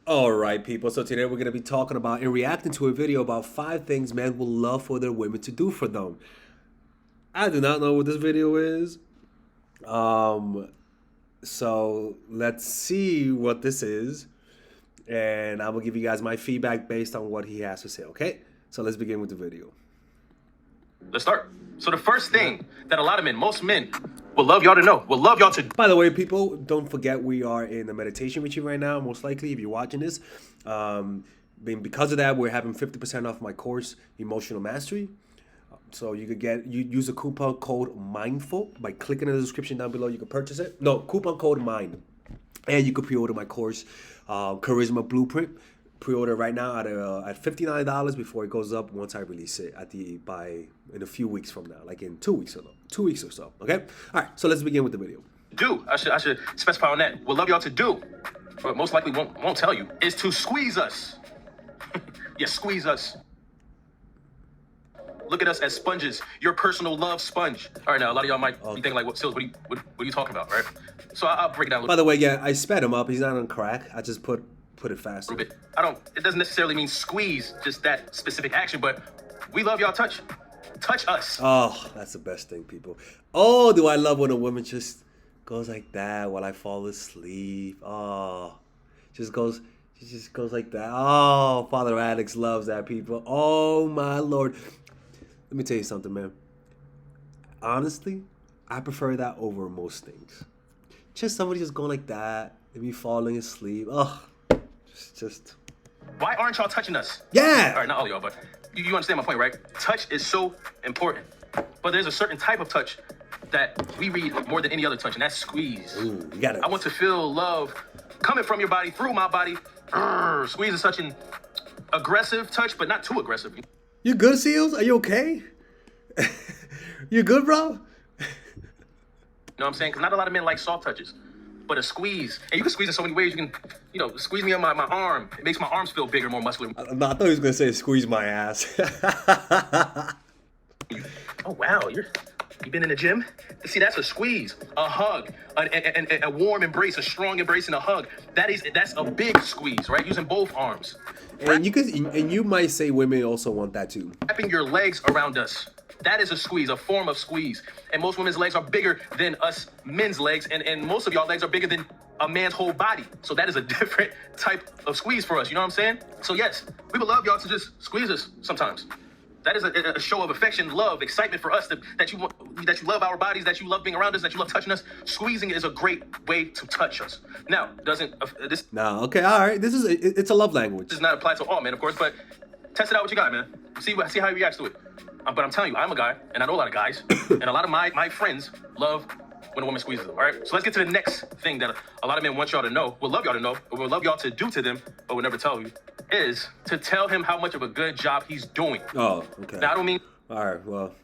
All right, people. So today we're going to be talking about and reacting to a video about 5 things men will love for their women to do for them. I do not know what this video is. Um, so let's see what this is. And I will give you guys my feedback based on what he has to say, okay? So let's begin with the video. Let's start. So the first thing that a lot of men, most men, would love y'all to know, would love y'all to... By the way, people, don't forget we are in a meditation retreat right now, most likely, if you're watching this. Because of that, we're having 50% off my course, Emotional Mastery. So you could you use the coupon code MINDFUL by clicking in the description down below. You can purchase it. No, coupon code MIND. And you could pre-order my course, Charisma Blueprint. Pre-order right now at $59 before it goes up once I release it in a few weeks from now, like in 2 weeks or so. 2 weeks or so. Okay. All right. So let's begin with the video. I should specify on that. Would love y'all to do, but most likely won't tell you, is to squeeze us. Yeah, squeeze us. Look at us as sponges. Your personal love sponge. All right, now a lot of y'all might be thinking like, Sealz, what are you talking about, right? So I'll break it down a little. By the way, yeah, I sped him up. He's not on crack. I just put it faster. Bit. It doesn't necessarily mean squeeze, just that specific action, but we love y'all touch us. Oh, that's the best thing, people. Oh, do I love when a woman just goes like that while I fall asleep. Oh, she just goes like that. Oh, Father Alex loves that, people. Oh, my Lord. Let me tell you something, man. Honestly, I prefer that over most things. Just somebody just going like that and me falling asleep. Oh, just. Why aren't y'all touching us? Yeah. All right, not all y'all, but you understand my point, right? Touch is so important. But there's a certain type of touch that we read more than any other touch, and that's squeeze. Ooh, you got it. I want to feel love coming from your body, through my body. Squeeze is such an aggressive touch, but not too aggressive. You good, Sealz? Are you okay? You good, bro? You know what I'm saying? Because not a lot of men like soft touches. But a squeeze, and you can squeeze in so many ways. You can, squeeze me on my arm. It makes my arms feel bigger, more muscular. No, I thought he was going to say squeeze my ass. Oh, wow. You been in the gym? See, that's a squeeze, a hug, a warm embrace, a strong embrace and a hug. That's a big squeeze, right? Using both arms. And you might say women also want that too. Wrapping your legs around us. That is a squeeze, a form of squeeze. And most women's legs are bigger than us men's legs. And most of y'all legs are bigger than a man's whole body. So that is a different type of squeeze for us. You know what I'm saying? So yes, we would love y'all to just squeeze us sometimes. That is a show of affection, love, excitement for us that you love our bodies, that you love being around us, that you love touching us. Squeezing is a great way to touch us. Now, okay, all right. It's a love language. This does not apply to all men, of course, but test it out what you got, man. See how he reacts to it. But I'm telling you, I'm a guy, and I know a lot of guys, and a lot of my friends love when a woman squeezes them, all right? So let's get to the next thing that a lot of men want y'all to know, would love y'all to know, or would love y'all to do to them, but would never tell you, is to tell him how much of a good job he's doing. Oh, okay. Now, I don't mean... All right, well...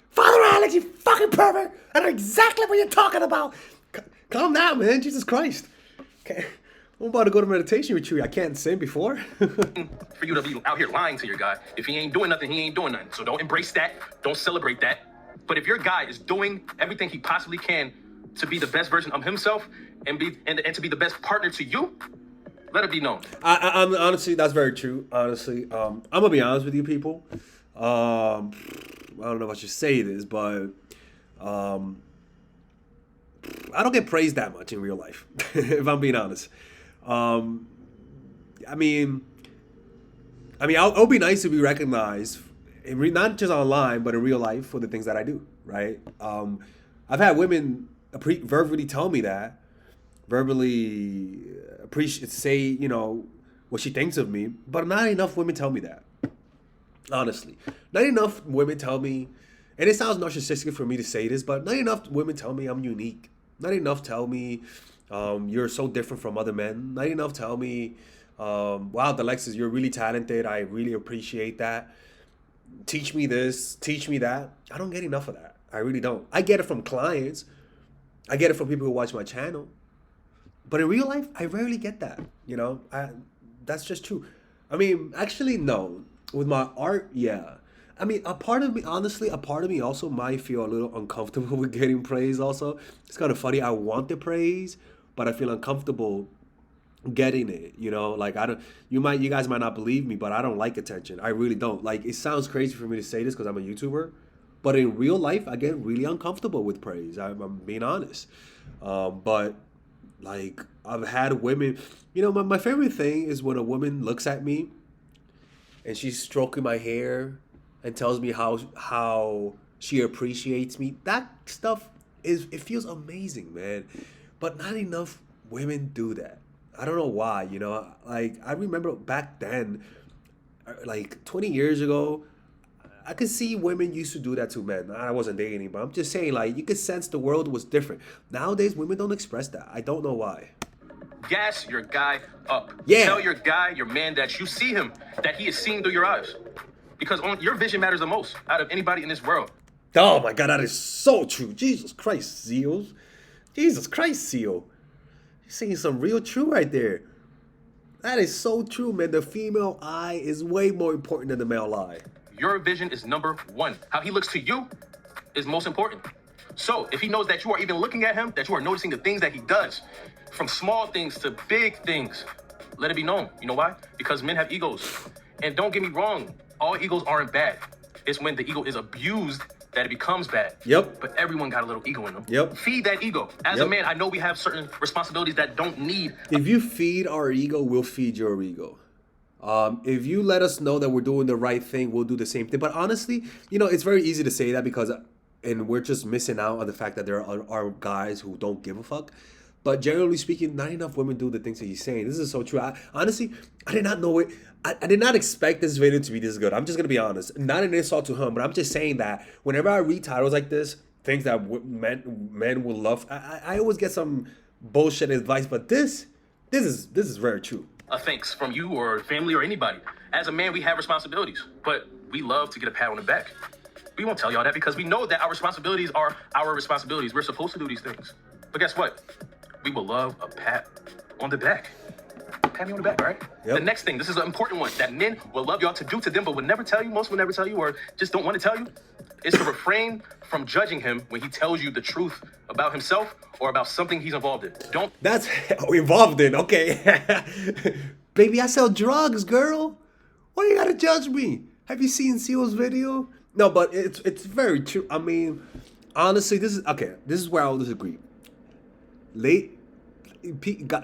Father Alex, you fucking pervert! I know exactly what you're talking about! Calm down, man. Jesus Christ. Okay. I'm about to go to meditation retreat. I can't sin before. For you to be out here lying to your guy. If he ain't doing nothing, he ain't doing nothing. So don't embrace that. Don't celebrate that. But if your guy is doing everything he possibly can to be the best version of himself and to be the best partner to you, let it be known. I'm honestly, that's very true. Honestly, I'm gonna be honest with you, people. I don't know if I should say this, but I don't get praised that much in real life, if I'm being honest. I mean, it'll be nice to be recognized, not just online, but in real life for the things that I do, right? I've had women verbally tell me that, say, what she thinks of me, but not enough women tell me that. Honestly, not enough women tell me, and it sounds narcissistic for me to say this, but not enough women tell me I'm unique. Not enough tell me you're so different from other men. Not enough tell me, wow, Alexis, you're really talented. I really appreciate that. Teach me this, teach me that. I don't get enough of that. I really don't. I get it from clients. I get it from people who watch my channel. But in real life, I rarely get that. That's just true. I mean, actually, no. With my art, yeah. I mean, a part of me also might feel a little uncomfortable with getting praise also. It's kind of funny. I want the praise, but I feel uncomfortable getting it, you know, like I don't, you guys might not believe me, but I don't like attention. I really don't. Like, it sounds crazy for me to say this because I'm a YouTuber, but in real life I get really uncomfortable with praise. I'm being honest. But like, I've had women, my favorite thing is when a woman looks at me and she's stroking my hair and tells me how she appreciates me. That stuff it feels amazing, man. But not enough women do that. I don't know why, Like, I remember back then, like 20 years ago, I could see women used to do that to men. I wasn't dating, but I'm just saying, like, you could sense the world was different. Nowadays, women don't express that. I don't know why. Gas your guy up. Yeah. Tell your guy, your man, that you see him, that he is seeing through your eyes. Because your vision matters the most out of anybody in this world. Oh my God, that is so true. Jesus Christ, Sealz. Jesus Christ, Seal. You're saying some real truth right there. That is so true, man. The female eye is way more important than the male eye. Your vision is number one. How he looks to you is most important. So if he knows that you are even looking at him, that you are noticing the things that he does, from small things to big things, let it be known. You know why? Because men have egos. And don't get me wrong, all egos aren't bad. It's when the ego is abused that it becomes bad. Yep. But everyone got a little ego in them. Yep. Feed that ego. As a man, I know we have certain responsibilities that don't need. If you feed our ego, we'll feed your ego. If you let us know that we're doing the right thing, we'll do the same thing. But honestly, it's very easy to say that because, and we're just missing out on the fact that there are guys who don't give a fuck. But generally speaking, not enough women do the things that he's saying. This is so true. Honestly, I did not know it. I did not expect this video to be this good. I'm just going to be honest. Not an insult to him, but I'm just saying that whenever I read titles like this, things that men will love, I always get some bullshit advice. But this is very true. Thanks from you or family or anybody. As a man, we have responsibilities, but we love to get a pat on the back. We won't tell y'all that because we know that our responsibilities are our responsibilities. We're supposed to do these things. But guess what? We will love a pat on the back. Pat me on the back, all right? Yep. The next thing, this is an important one that men will love y'all to do to them, but will never tell you, most will never tell you, or just don't want to tell you, is to refrain from judging him when he tells you the truth about himself or about something he's involved in. Don't. That's involved in, okay. Baby, I sell drugs, girl. Why you gotta judge me? Have you seen Seal's video? No, but it's very true. I mean, honestly, this is where I'll disagree.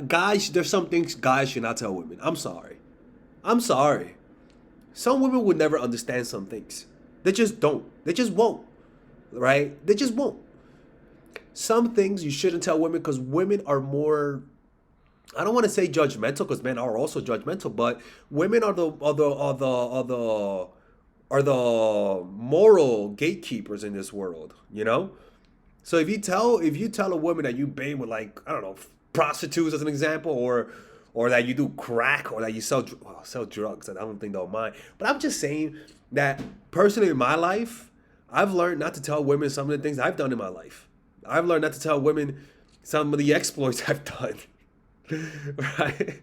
Guys, there's some things guys should not tell women. I'm sorry. Some women would never understand some things. They just don't. They just won't. Right? They just won't. Some things you shouldn't tell women because women are more, I don't want to say judgmental because men are also judgmental, but women are the moral gatekeepers in this world, So if you tell a woman that you bang with, like, I don't know, prostitutes as an example, or that you do crack, or that you sell drugs, and I don't think they'll mind. But I'm just saying that personally in my life, I've learned not to tell women some of the things I've done in my life. I've learned not to tell women some of the exploits I've done. Right?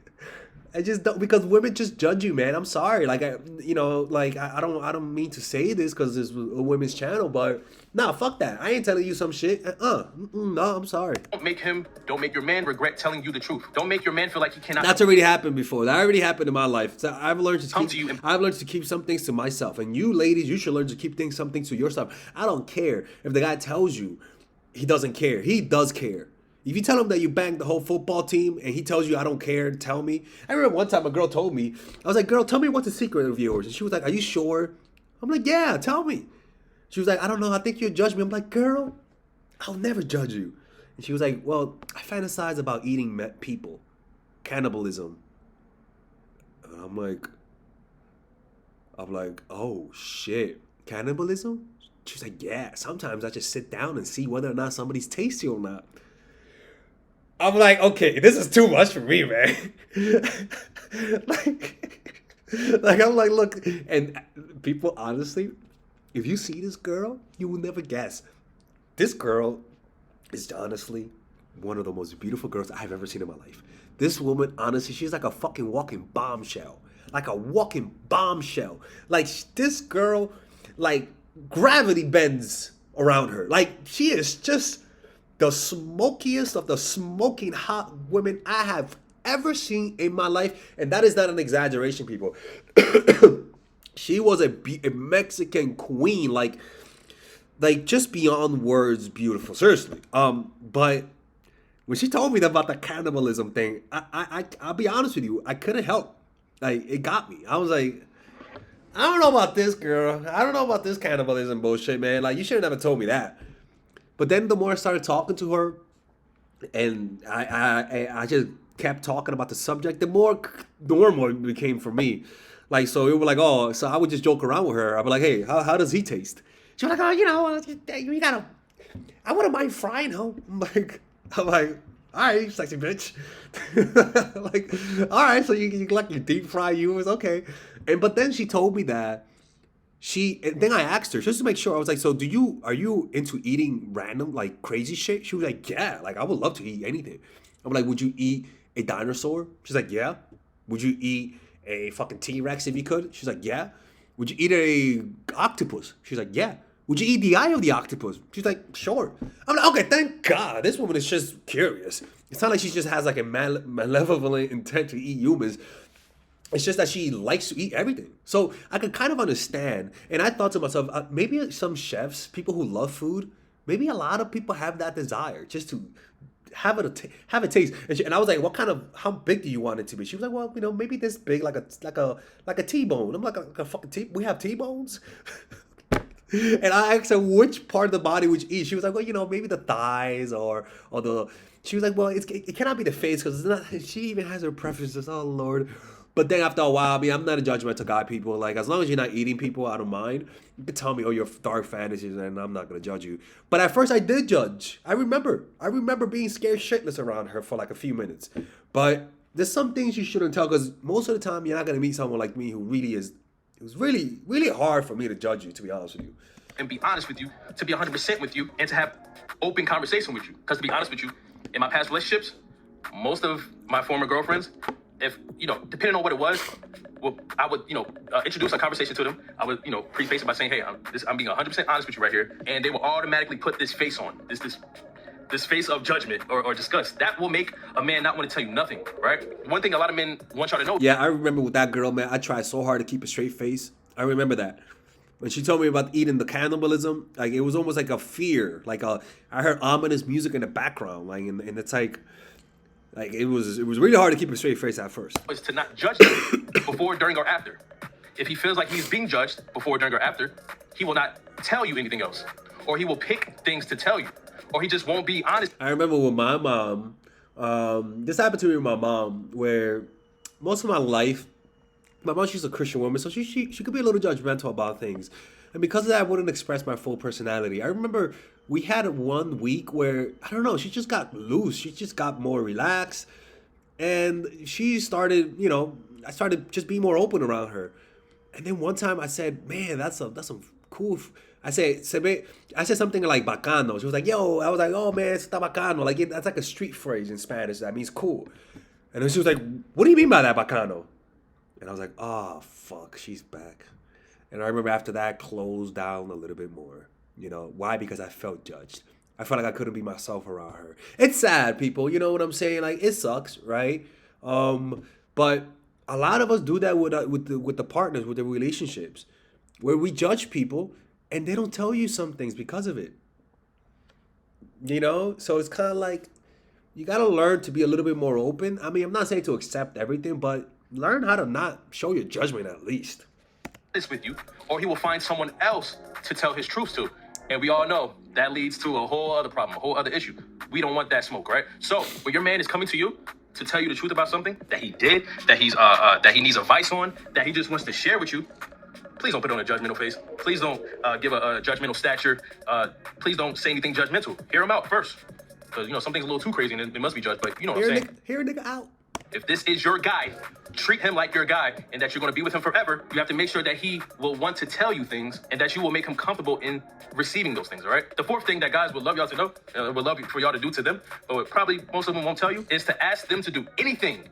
I just don't, because women just judge you, man. I'm sorry. Like, I don't mean to say this because it's a women's channel, but nah, fuck that. I ain't telling you some shit. No, I'm sorry. Don't make your man regret telling you the truth. Don't make your man feel like he cannot. That's already happened before. That already happened in my life. So I've learned to keep some things to myself. And you ladies, you should learn to keep some things to yourself. I don't care if the guy tells you he doesn't care. He does care. If you tell him that you banged the whole football team and he tells you, I don't care, tell me. I remember one time a girl told me, I was like, girl, tell me what's the secret of yours. And she was like, are you sure? I'm like, yeah, tell me. She was like, I don't know, I think you'll judge me. I'm like, girl, I'll never judge you. And she was like, well, I fantasize about eating people. Cannibalism. And I'm like, oh, shit. Cannibalism? She was like, yeah, sometimes I just sit down and see whether or not somebody's tasty or not. I'm like, okay, this is too much for me, man. like I'm like, look, and people, honestly, if you see this girl, you will never guess. This girl is honestly one of the most beautiful girls I've ever seen in my life. This woman, honestly, she's like a fucking walking bombshell. Like a walking bombshell. Like, this girl, like, gravity bends around her. Like, she is just the smokiest of the smoking hot women I have ever seen in my life, and that is not an exaggeration, people. She was a Mexican queen, like just beyond words beautiful. Seriously. But when she told me about the cannibalism thing, I'll be honest with you, I couldn't help. Like it got me. I was like, I don't know about this girl. I don't know about this cannibalism bullshit, man. Like you should have never told me that. But then the more I started talking to her, and I just kept talking about the subject, the more normal it became for me. Like so, it was like, oh, so I would just joke around with her. I'd be like, hey, how does he taste? She was like, oh, you gotta. I wouldn't mind frying him. I'm like, all right, sexy bitch. Like, all right, so you like your deep fry you was okay. But then she told me that and then I asked her just to make sure. I was like, so are you into eating random like crazy shit? She was like, yeah, like I would love to eat anything. I'm like, would you eat a dinosaur? She's like, yeah. Would you eat a fucking T-Rex if you could? She's like, yeah. Would you eat a octopus? She's like, yeah. Would you eat the eye of the octopus? She's like, sure. I'm like, okay, thank God. This woman is just curious. It's not like she just has like a malevolent intent to eat humans. It's just that she likes to eat everything. So I could kind of understand. And I thought to myself, maybe some chefs, people who love food, maybe a lot of people have that desire just to have a taste. And I was like, how big do you want it to be? She was like, well, maybe this big, like a T-bone. I'm like a fucking T. We have T-bones. And I asked her which part of the body would you eat. She was like, well, maybe the thighs or the. She was like, well, it cannot be the face because it's not. She even has her preferences. Oh Lord. But then after a while, I mean, I'm not a judgmental guy, people. Like, as long as you're not eating people, I don't mind. You can tell me, oh, your dark fantasies, and I'm not going to judge you. But at first, I did judge. I remember being scared shitless around her for like a few minutes. But there's some things you shouldn't tell, because most of the time, you're not going to meet someone like me who really is. It was really, really hard for me to judge you, to be honest with you. And be honest with you, to be 100% with you, and to have open conversation with you. Because to be honest with you, in my past relationships, most of my former girlfriends, if, depending on what it was, I would, introduce a conversation to them. I would, preface it by saying, hey, I'm being 100% honest with you right here. And they will automatically put this face on, this face of judgment or disgust. That will make a man not want to tell you nothing, right? One thing a lot of men want y'all to know. Yeah, I remember with that girl, man, I tried so hard to keep a straight face. I remember that. When she told me about eating the cannibalism, like, it was almost like a fear. Like, I heard ominous music in the background, like, and it's like it was really hard to keep a straight face at first. Is to not judge him before, during, or after. If he feels like he's being judged before, during, or after, he will not tell you anything else. Or he will pick things to tell you. Or he just won't be honest. I remember with my mom, this happened to me with my mom, where most of my life, my mom, she's a Christian woman, so she could be a little judgmental about things. And because of that, I wouldn't express my full personality. I remember we had 1 week where, I don't know, she just got loose. She just got more relaxed. And she started, I started just being more open around her. And then one time I said, man, that's some cool. I said something like bacano. She was like, yo, I was like, oh man, está bacano. Like, that's like a street phrase in Spanish. That means cool. And then she was like, what do you mean by that, bacano? And I was like, oh, fuck, she's back. And I remember after that, closed down a little bit more. Why? Because I felt judged. I felt like I couldn't be myself around her. It's sad, people. You know what I'm saying? Like, it sucks, right? But a lot of us do that with the partners, with the relationships, where we judge people and they don't tell you some things because of it. So it's kind of like you got to learn to be a little bit more open. I mean, I'm not saying to accept everything, but learn how to not show your judgment at least. This with you, or he will find someone else to tell his truth to. And we all know that leads to a whole other problem, a whole other issue. We don't want that smoke, right? So when your man is coming to you to tell you the truth about something that he did, that he needs advice on, that he just wants to share with you, please don't put on a judgmental face. Please don't give a judgmental stature. Please don't say anything judgmental. Hear him out first. Because, something's a little too crazy and it must be judged, but you know what I'm saying. Hear a nigga out. If this is your guy, treat him like your guy and that you're going to be with him forever. You have to make sure that he will want to tell you things and that you will make him comfortable in receiving those things, all right? The fourth thing that guys would love y'all to know, would love for y'all to do to them, but probably most of them won't tell you, is to ask them to do anything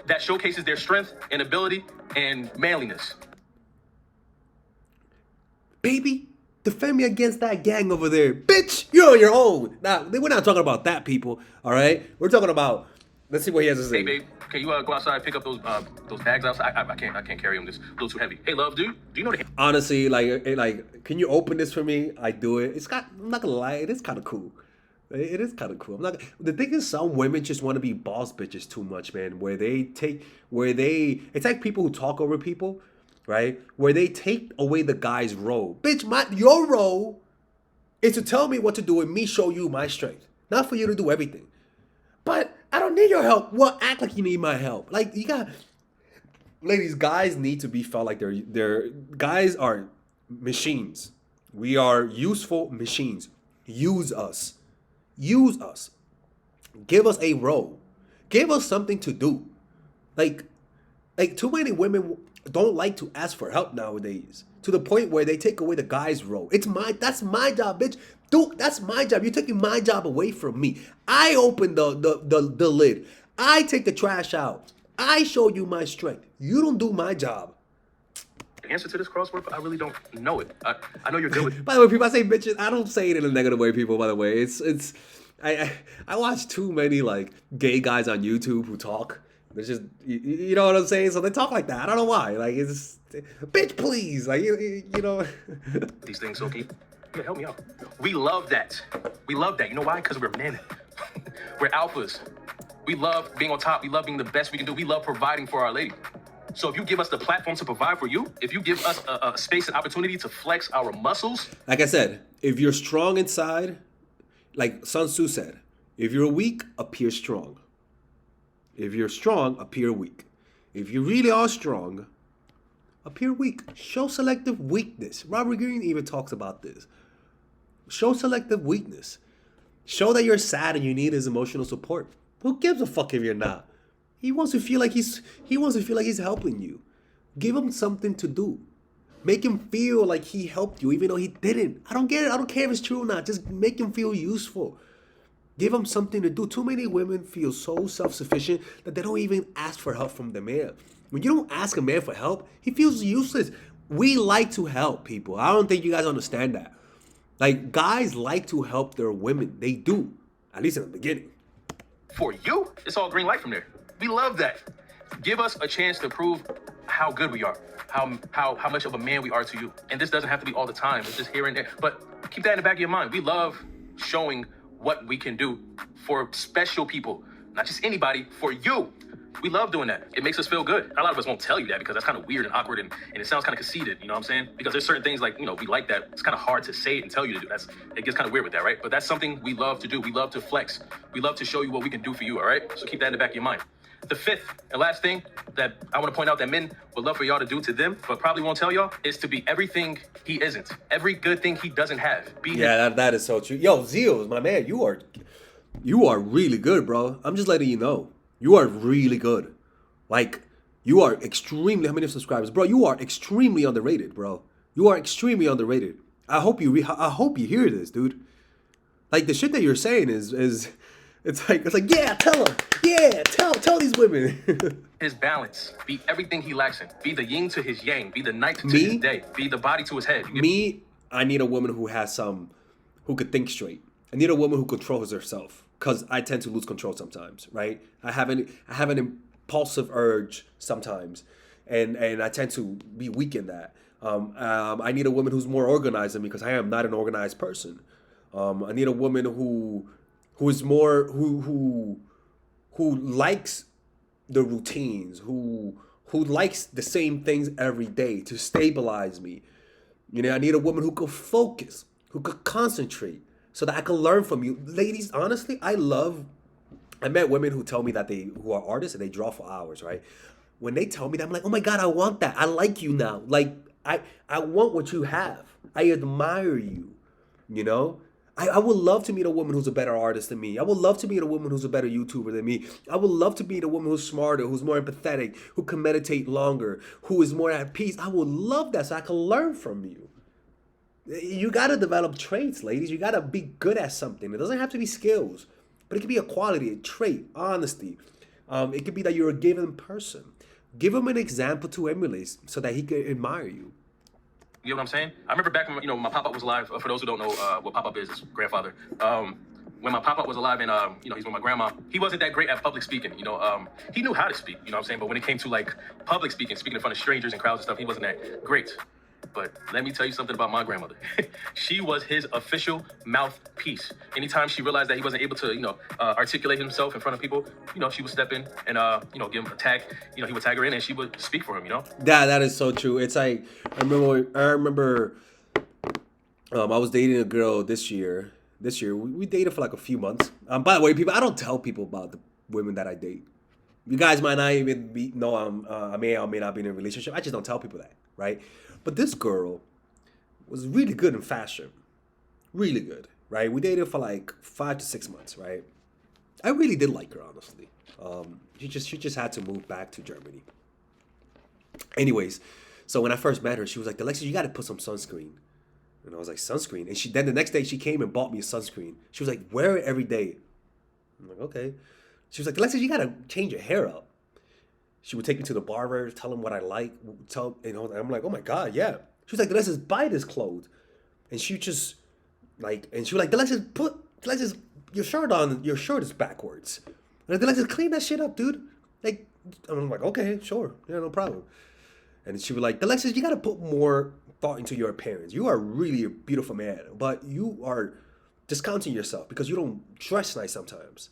that showcases their strength and ability and manliness. Baby, defend me against that gang over there. Bitch, you're on your own. Now, we're not talking about that, people, all right? We're talking about Let's see what he has to say. Hey, babe, can you go outside and pick up those bags outside? I can't carry them. It's a little too heavy. Hey, love, do you know the Honestly, can you open this for me? I do it. I'm not gonna lie, it is kind of cool. It is kind of cool. I'm not. The thing is, some women just want to be boss bitches too much, man. It's like people who talk over people, right? Where they take away the guy's role. Bitch, your role is to tell me what to do and me show you my strength, not for you to do everything. But I don't need your help. Well, act like you need my help. Like you got, ladies, guys need to be felt like they're guys are machines. We are useful machines. Use us. Use us. Give us a role. Give us something to do. Like too many women don't like to ask for help nowadays. To the point where they take away the guy's role. That's my job, bitch. Dude, that's my job. You're taking my job away from me. I open the lid. I take the trash out. I show you my strength. You don't do my job. answer to this crossword? But I really don't know it. I know you're good with. By the way, people, I say bitches. I don't say it in a negative way, people. By the way, I watch too many like gay guys on YouTube who talk. There's just you know what I'm saying. So they talk like that. I don't know why. Like it's bitch, please. Like you know. These things, so keep. Yeah, help me out. We love that. We love that. You know why? Because we're men. We're alphas. We love being on top. We love being the best we can do. We love providing for our lady. So if you give us the platform to provide for you, if you give us a space and opportunity to flex our muscles. Like I said, if you're strong inside, like Sun Tzu said, if you're weak, appear strong. If you're strong, appear weak. If you really are strong, appear weak. Show selective weakness. Robert Greene even talks about this. Show selective weakness. Show that you're sad and you need his emotional support. Who gives a fuck if you're not? He wants to feel like he's helping you. Give him something to do. Make him feel like he helped you even though he didn't. I don't get it. I don't care if it's true or not. Just make him feel useful. Give him something to do. Too many women feel so self-sufficient that they don't even ask for help from the man. When you don't ask a man for help, he feels useless. We like to help people. I don't think you guys understand that. Like, guys like to help their women. They do. At least in the beginning. For you, it's all green light from there. We love that. Give us a chance to prove how good we are, how much of a man we are to you. And this doesn't have to be all the time. It's just here and there. But keep that in the back of your mind. We love showing what we can do for special people, not just anybody, for you. We love doing that. It makes us feel good. A lot of us won't tell you that because that's kind of weird and awkward and it sounds kind of conceited, you know what I'm saying? Because there's certain things like, we like that. It's kind of hard to say it and tell you to do. It gets kind of weird with that, right? But that's something we love to do. We love to flex. We love to show you what we can do for you, all right? So keep that in the back of your mind. The fifth and last thing that I want to point out that men would love for y'all to do to them, but probably won't tell y'all, is to be everything he isn't. Every good thing he doesn't have. That is so true. Yo, Sealz, my man, you are really good, bro. I'm just letting you know. You are really good. Like, you are extremely, how many subscribers? Bro, you are extremely underrated, bro. You are extremely underrated. I hope you hear this, dude. Like, the shit that you're saying is it's like, yeah, tell him. Yeah, tell these women. His balance. Be everything he lacks in. Be the yin to his yang. Be the night to his day. Be the body to his head. I need a woman who could think straight. I need a woman who controls herself. Because I tend to lose control sometimes, right? I have an impulsive urge sometimes. And I tend to be weak in that. I need a woman who's more organized than me because I am not an organized person. I need a woman who is more who likes the routines, who likes the same things every day to stabilize me. I need a woman who could focus, who could concentrate, so that I can learn from you. Ladies, honestly, I met women who tell me that who are artists and they draw for hours, right? When they tell me that, I'm like, oh my God, I want that. I like you now. Like, I want what you have. I admire you, I would love to meet a woman who's a better artist than me. I would love to meet a woman who's a better YouTuber than me. I would love to meet a woman who's smarter, who's more empathetic, who can meditate longer, who is more at peace. I would love that so I can learn from you. You got to develop traits, ladies. You got to be good at something. It doesn't have to be skills, but it could be a quality, a trait, honesty. It could be that you're a given person. Give him an example to emulate so that he can admire you. You know what I'm saying? I remember back when, my pop-up was alive. For those who don't know what pop-up is, his grandfather. when my papa was alive and he's with my grandma, he wasn't that great at public speaking. He knew how to speak, you know what I'm saying? But when it came to like public speaking in front of strangers and crowds and stuff, he wasn't that great. But let me tell you something about my grandmother. She was his official mouthpiece. Anytime she realized that he wasn't able to, articulate himself in front of people, she would step in and, give him a tag. He would tag her in and she would speak for him, That is so true. It's like, I remember I was dating a girl this year. We dated for like a few months. By the way, people, I don't tell people about the women that I date. You guys might not even know I may or may not be in a relationship. I just don't tell people that, right? But this girl was really good in fashion. Really good, right? We dated for like 5 to 6 months, right? I really did like her, honestly. She just had to move back to Germany. Anyways, so when I first met her, she was like, Alexis, you got to put some sunscreen. And I was like, sunscreen? And then the next day she came and bought me a sunscreen. She was like, wear it every day. I'm like, okay. She was like, Alexis, you got to change your hair up. She would take me to the barber, tell him what I like. I'm like, oh my God, yeah. She was like, Alexis, buy this clothes. And she just and she was like, Alexis, your shirt is backwards. And Alexis, clean that shit up, dude. Like, I'm like, okay, sure. Yeah, no problem. And she was like, Alexis, you got to put more thought into your appearance. You are really a beautiful man, but you are discounting yourself because you don't dress nice sometimes.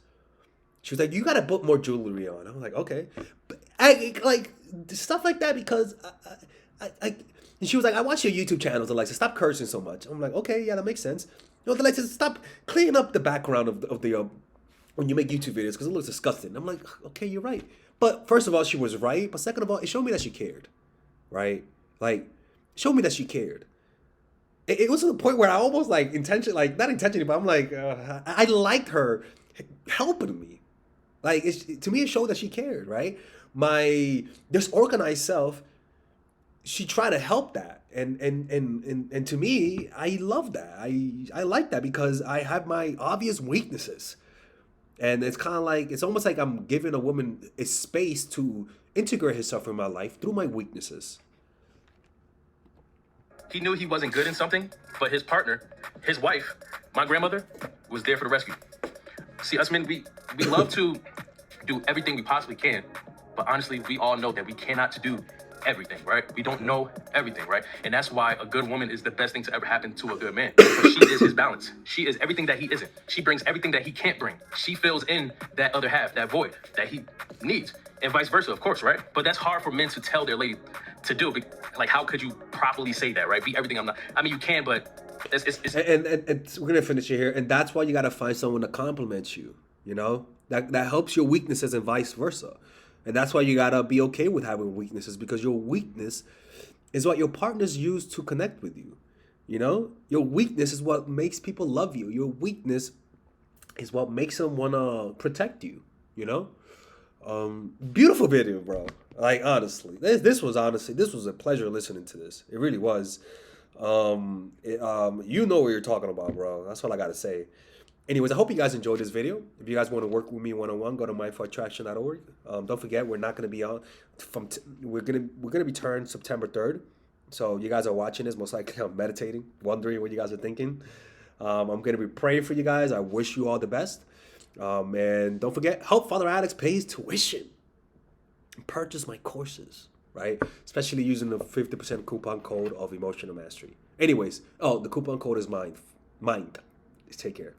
She was like, you got to put more jewelry on. I was like, okay. But I like stuff like that because and she was like, I watch your YouTube channels, Alexa. Stop cursing so much. I'm like, okay, yeah, that makes sense. Alexa, stop cleaning up the background of the when you make YouTube videos because it looks disgusting. I'm like, okay, you're right. But first of all, she was right. But second of all, it showed me that she cared, right? Like, showed me that she cared. It was to the point where I almost not intentionally, but I'm like, I liked her helping me. Like, to me, it showed that she cared, right? My disorganized self, she tried to help that. And to me, I love that. I like that because I have my obvious weaknesses. And it's kind of like, it's almost like I'm giving a woman a space to integrate herself in my life through my weaknesses. He knew he wasn't good in something, but his partner, his wife, my grandmother, was there for the rescue. See, us men, we love to do everything we possibly can, but honestly, we all know that we cannot do everything, right? We don't know everything, right? And that's why a good woman is the best thing to ever happen to a good man. Because she is his balance. She is everything that he isn't. She brings everything that he can't bring. She fills in that other half, that void that he needs, and vice versa, of course, right? But that's hard for men to tell their lady to do. Like, how could you properly say that, right? Be everything I'm not. I mean, you can, but it's and we're gonna finish it here, and that's why you gotta find someone to compliment you. You know, that helps your weaknesses and vice versa, and that's why you gotta be okay with having weaknesses because your weakness is what your partners use to connect with you. You know, your weakness is what makes people love you. Your weakness is what makes them wanna protect you. You know, beautiful video, bro. Like, honestly, this was a pleasure listening to this. It really was. You know what you're talking about, bro. That's all I gotta say. Anyways, I hope you guys enjoyed this video. If you guys want to work with me one-on-one, go to mindfulattraction.org. Don't forget, we're not gonna be on we're gonna be turned September 3rd. So you guys are watching this, most likely I'm meditating, wondering what you guys are thinking. I'm gonna be praying for you guys. I wish you all the best. And don't forget, help Father Alex pays tuition. Purchase my courses, right? Especially using the 50% coupon code of Emotional Mastery. Anyways, the coupon code is mind. Take care.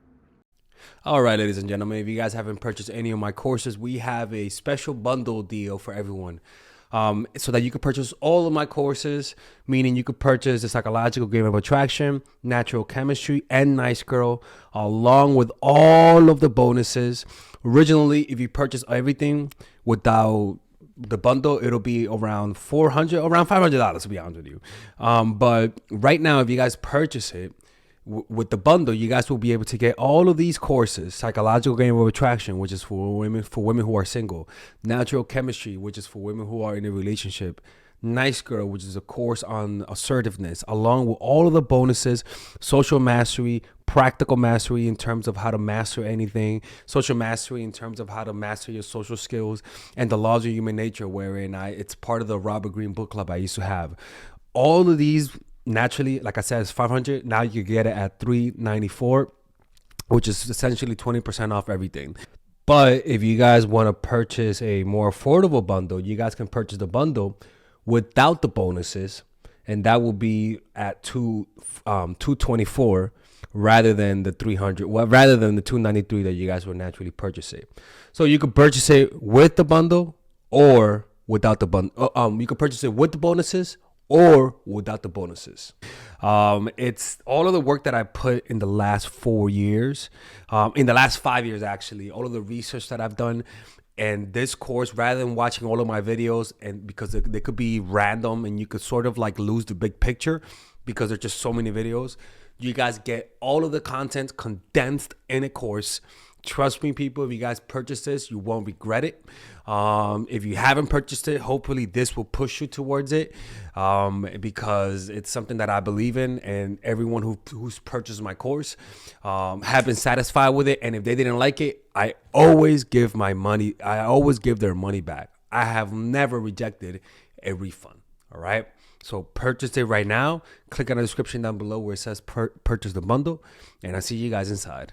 All right, ladies and gentlemen, if you guys haven't purchased any of my courses, we have a special bundle deal for everyone. So that you can purchase all of my courses, meaning you could purchase the Psychological Game of Attraction, Natural Chemistry, and Nice Girl, along with all of the bonuses. Originally, if you purchase everything without the bundle, it'll be around $500, to be honest with you. But right now, if you guys purchase it with the bundle, you guys will be able to get all of these courses: Psychological Game of Attraction, which is for women who are single; Natural Chemistry, which is for women who are in a relationship; Nice Girl, which is a course on assertiveness, along with all of the bonuses: Social Mastery, Practical Mastery in terms of how to master anything, Social Mastery in terms of how to master your social skills, and The Laws of Human Nature, wherein it's part of the Robert Greene book club I used to have. All of these, naturally, like I said, it's $500. Now you get it at $394. which is essentially 20% off everything. But if you guys want to purchase a more affordable bundle, you guys can purchase the bundle without the bonuses, and that will be at 224 rather than the 300, well, rather than the 293 that you guys would naturally purchase it. So you could purchase it with the bundle or without the bundle. You could purchase it with the bonuses or without the bonuses. It's all of the work that I put in the last 4 years, in the last 5 years, actually, all of the research that I've done. And this course, rather than watching all of my videos, and because they could be random and you could sort of like lose the big picture because there's just so many videos, you guys get all of the content condensed in a course. Trust me, people, if you guys purchase this, you won't regret it. If you haven't purchased it, hopefully this will push you towards it, because it's something that I believe in, and everyone who's purchased my course have been satisfied with it. And if they didn't like it, I always give their money back. I have never rejected a refund. All right. So purchase it right now. Click on the description down below where it says purchase the bundle, and I'll see you guys inside.